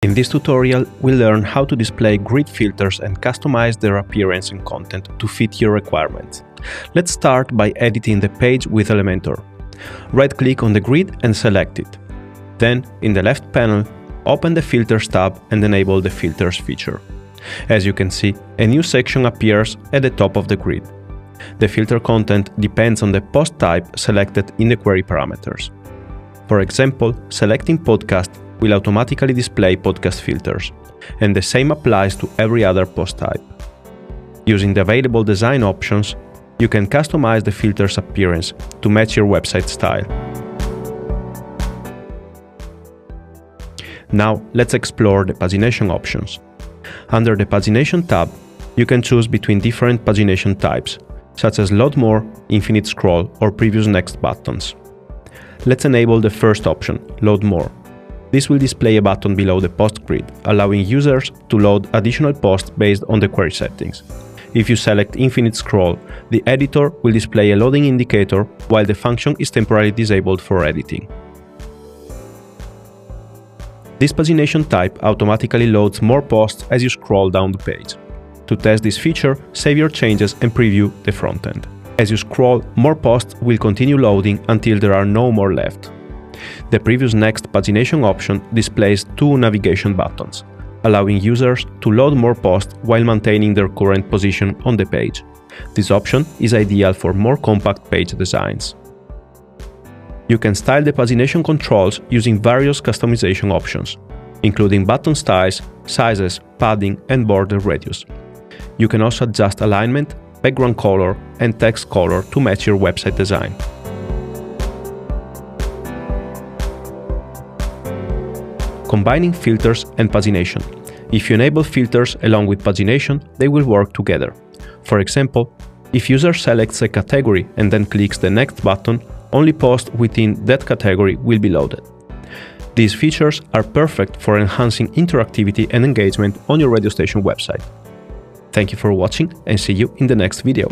In this tutorial, we'll learn how to display grid filters and customize their appearance and content to fit your requirements. Let's start by editing the page with Elementor. Right-click on the grid and select it. Then, in the left panel, open the Filters tab and enable the Filters feature. As you can see, a new section appears at the top of the grid. The filter content depends on the post type selected in the query parameters. For example, selecting podcast will automatically display podcast filters, and the same applies to every other post type. Using the available design options, you can customize the filter's appearance to match your website style. Now, let's explore the pagination options. Under the pagination tab, you can choose between different pagination types, such as load more, infinite scroll, or previous next buttons. Let's enable the first option, load more. This will display a button below the post grid, allowing users to load additional posts based on the query settings. If you select infinite scroll, the editor will display a loading indicator while the function is temporarily disabled for editing. This pagination type automatically loads more posts as you scroll down the page. To test this feature, save your changes and preview the front end. As you scroll, more posts will continue loading until there are no more left. The previous next pagination option displays two navigation buttons, allowing users to load more posts while maintaining their current position on the page. This option is ideal for more compact page designs. You can style the pagination controls using various customization options, including button styles, sizes, padding, and border radius. You can also adjust alignment, background color, and text color to match your website design. Combining filters and pagination. If you enable filters along with pagination, they will work together. For example, if user selects a category and then clicks the next button, only posts within that category will be loaded. These features are perfect for enhancing interactivity and engagement on your radio station website. Thank you for watching and see you in the next video.